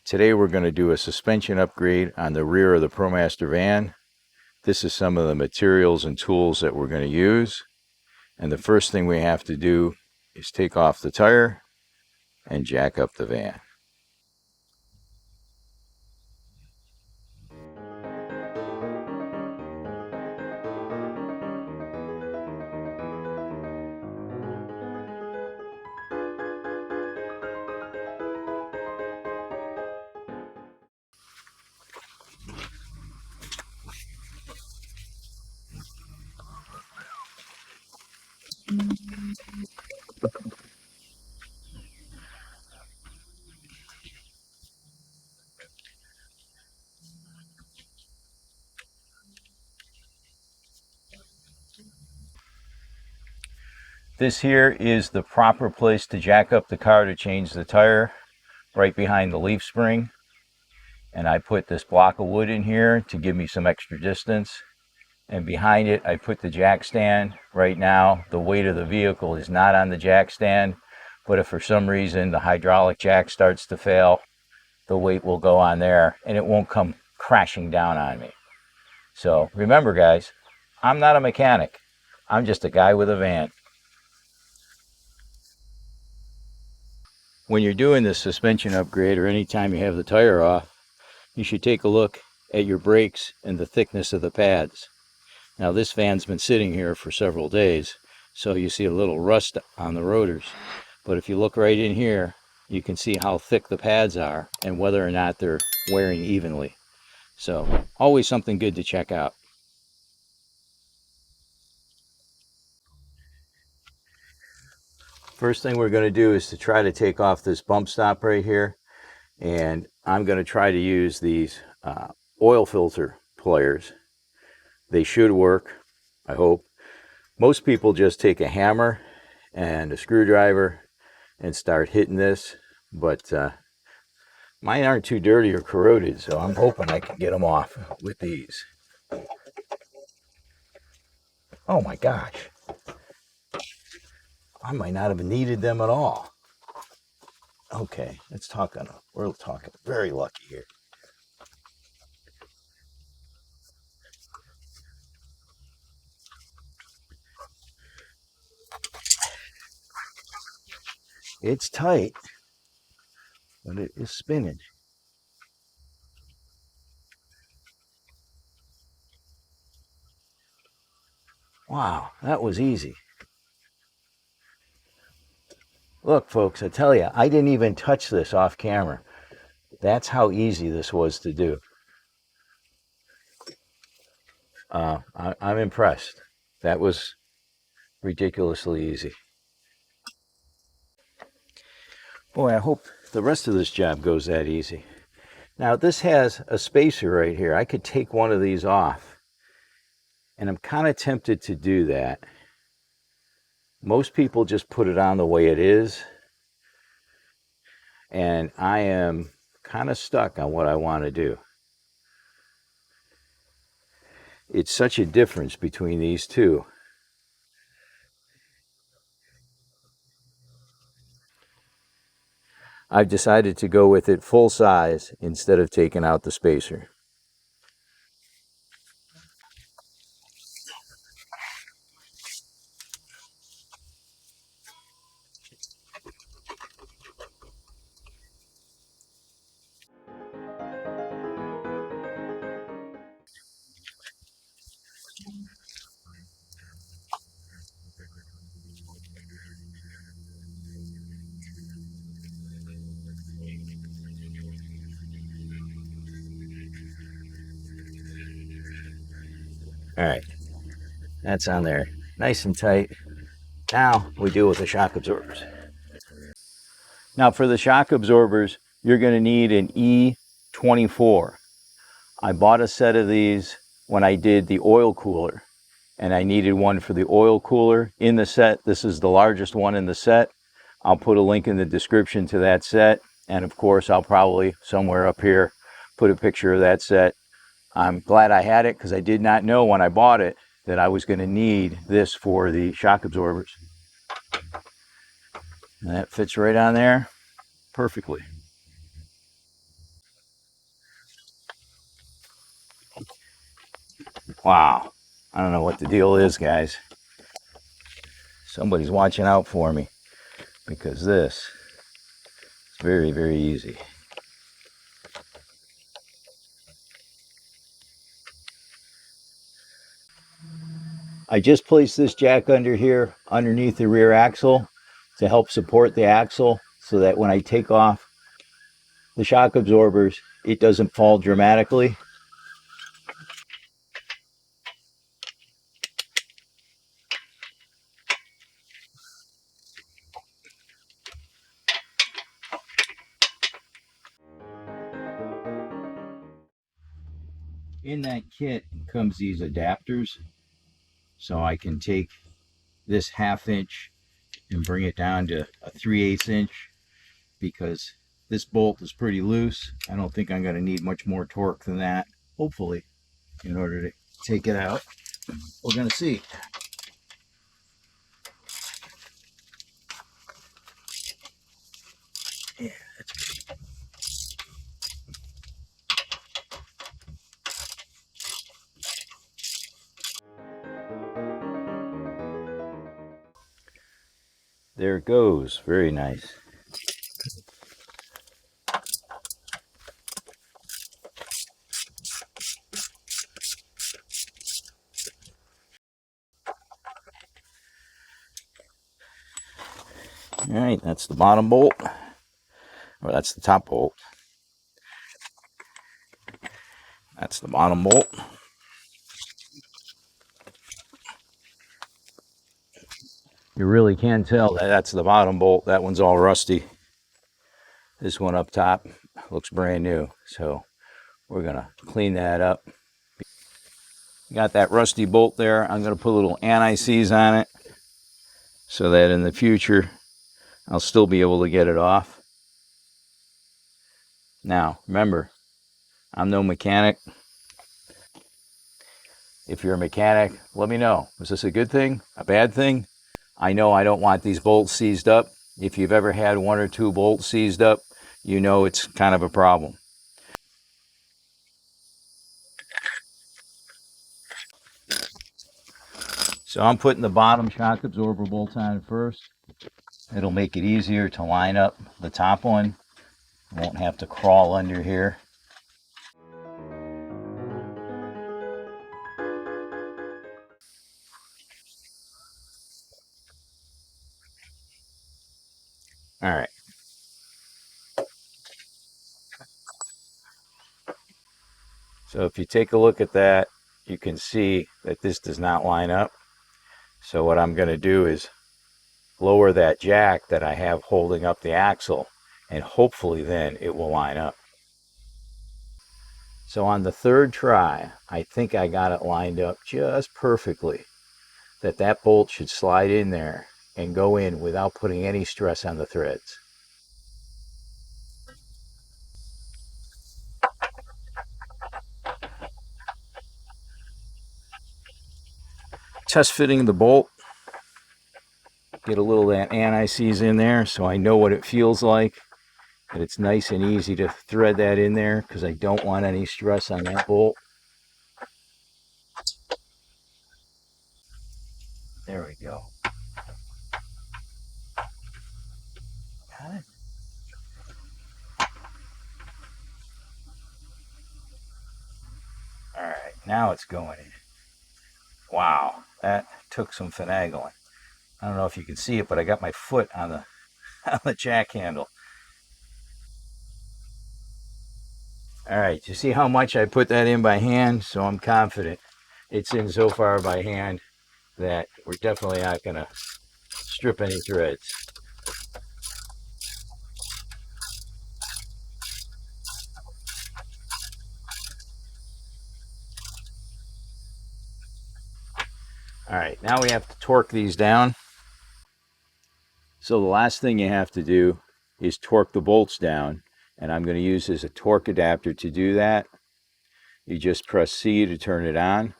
Today we're going to do a suspension upgrade on the rear of the Promaster van. This is some of the materials and tools that we're going to use. And the first thing we have to do is take off the tire and jack up the van. This here is the proper place to jack up the car to change the tire, right behind the leaf spring. And I put this block of wood in here to give me some extra distance. And behind it I put the jack stand. Right now the weight of the vehicle is not on the jack stand, but if for some reason the hydraulic jack starts to fail, the weight will go on there and it won't come crashing down on me. So remember guys, I'm not a mechanic. I'm just a guy with a van. When you're doing this suspension upgrade, or anytime you have the tire off, you should take a look at your brakes and the thickness of the pads. Now this van's been sitting here for several days, so you see a little rust on the rotors. But if you look right in here, you can see how thick the pads are and whether or not they're wearing evenly. So always something good to check out. First thing we're going to do is to try to take off this bump stop right here. And I'm going to try to use these oil filter pliers. They should work, I hope. Most people just take a hammer and a screwdriver and start hitting this, but mine aren't too dirty or corroded, so I'm hoping I can get them off with these. Oh my gosh, I might not have needed them at all. Okay, we're talking very lucky here. It's tight, but it is spinning. Wow, that was easy. Look, folks, I tell you, I didn't even touch this off camera. That's how easy this was to do. I'm impressed. That was ridiculously easy. Boy, I hope the rest of this job goes that easy. Now, this has a spacer right here. I could take one of these off, and I'm kind of tempted to do that. Most people just put it on the way it is, and I am kind of stuck on what I want to do. It's such a difference between these two. I've decided to go with it full size instead of taking out the spacer. All right, that's on there, nice and tight. Now we deal with the shock absorbers. Now for the shock absorbers, you're going to need an E24. I bought a set of these when I did the oil cooler, and I needed one for the oil cooler in the set. This is the largest one in the set. I'll put a link in the description to that set, and of course I'll probably somewhere up here put a picture of that set. I'm glad I had it because I did not know when I bought it that I was going to need this for the shock absorbers. And that fits right on there perfectly. Wow. I don't know what the deal is, guys. Somebody's watching out for me because this is very, very easy. I just placed this jack under here underneath the rear axle to help support the axle so that when I take off the shock absorbers, it doesn't fall dramatically. In that kit comes these adapters, so I can take this 1/2 inch and bring it down to a 3/8 inch because this bolt is pretty loose. I don't think I'm going to need much more torque than that, hopefully, in order to take it out. We're going to see. Yeah, there it goes. Very nice. All right, that's the bottom bolt, or that's the top bolt. That's the bottom bolt. You really can tell that that's the bottom bolt. That one's all rusty. This one up top looks brand new. So we're going to clean that up. Got that rusty bolt there. I'm going to put a little anti-seize on it so that in the future I'll still be able to get it off. Now, remember, I'm no mechanic. If you're a mechanic, let me know. Was this a good thing? A bad thing? I know I don't want these bolts seized up. If you've ever had 1 or 2 bolts seized up, you know it's kind of a problem. So I'm putting the bottom shock absorber bolt on first. It'll make it easier to line up the top one. Won't have to crawl under here. All right. So if you take a look at that, you can see that this does not line up. So what I'm going to do is lower that jack that I have holding up the axle, and hopefully then it will line up. So on the 3rd try, I think I got it lined up just perfectly, that bolt should slide in there and go in without putting any stress on the threads. Test fitting the bolt. Get a little of that anti-seize in there so I know what it feels like. That it's nice and easy to thread that in there because I don't want any stress on that bolt. There we go. Got it. All right, now it's going in. Wow, that took some finagling. I don't know if you can see it, but I got my foot on the on the jack handle. All right, you see how much I put that in by hand? So I'm confident it's in so far by hand that we're definitely not going to strip any threads. All right, now we have to torque these down. So the last thing you have to do is torque the bolts down, and I'm going to use this a torque adapter to do that. You just press C to turn it on,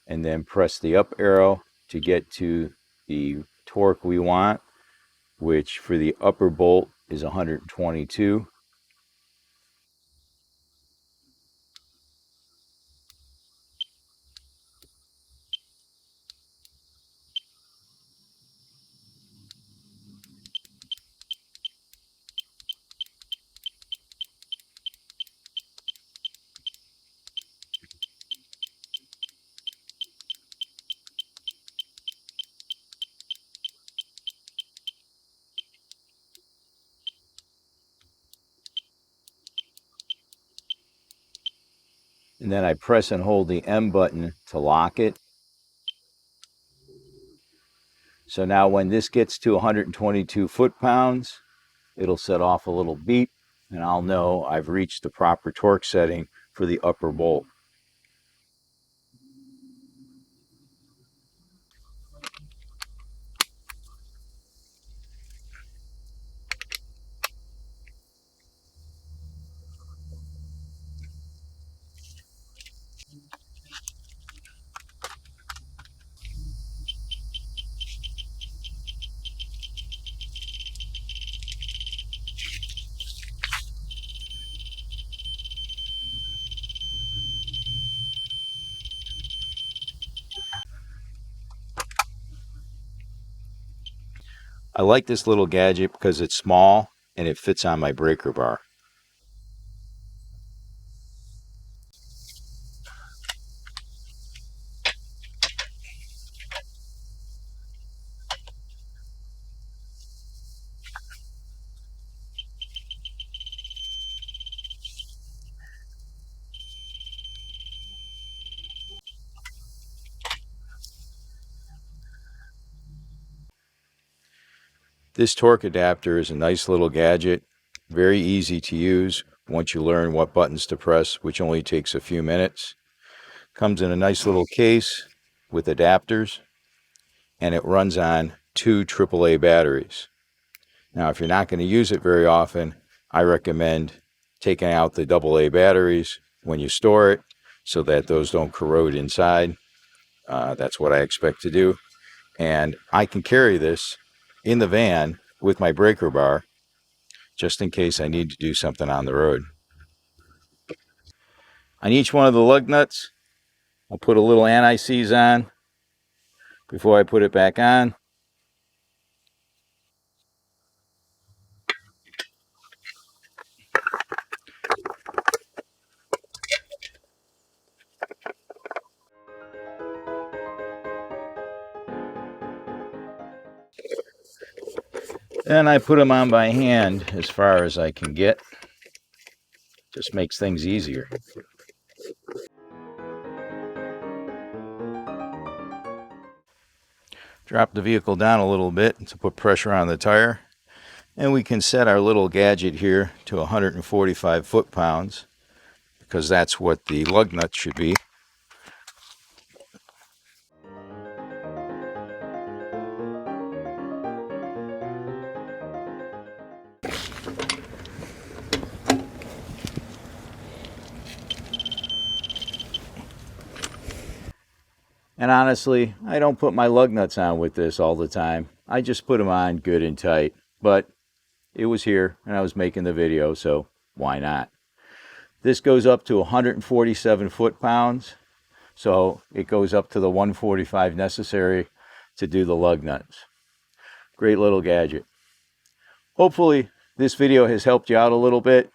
and then press the up arrow to get to the torque we want, which for the upper bolt is 122. and then I press and hold the M button to lock it. So now when this gets to 122 foot-pounds, it'll set off a little beep, and I'll know I've reached the proper torque setting for the upper bolt. I like this little gadget because it's small and it fits on my breaker bar. This torque adapter is a nice little gadget, very easy to use once you learn what buttons to press, which only takes a few minutes. Comes in a nice little case with adapters, and it runs on 2 AAA batteries. Now, if you're not going to use it very often, I recommend taking out the AA batteries when you store it so that those don't corrode inside. That's what I expect to do. And I can carry this in the van with my breaker bar just in case I need to do something on the road. On each one of the lug nuts, I'll put a little anti-seize on before I put it back on. And I put them on by hand as far as I can get. Just makes things easier. Drop the vehicle down a little bit to put pressure on the tire. And we can set our little gadget here to 145 foot-pounds because that's what the lug nut should be. And honestly, I don't put my lug nuts on with this all the time. I just put them on good and tight. But it was here and I was making the video, so why not? This goes up to 147 foot-pounds. So it goes up to the 145 necessary to do the lug nuts. Great little gadget. Hopefully this video has helped you out a little bit.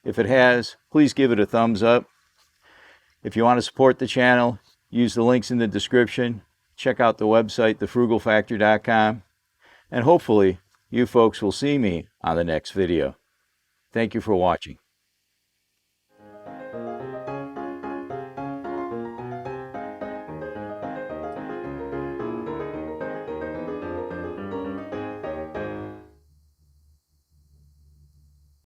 If it has, please give it a thumbs up. If you want to support the channel, use the links in the description. Check out the website, thefrugalfactor.com. And hopefully you folks will see me on the next video. Thank you for watching.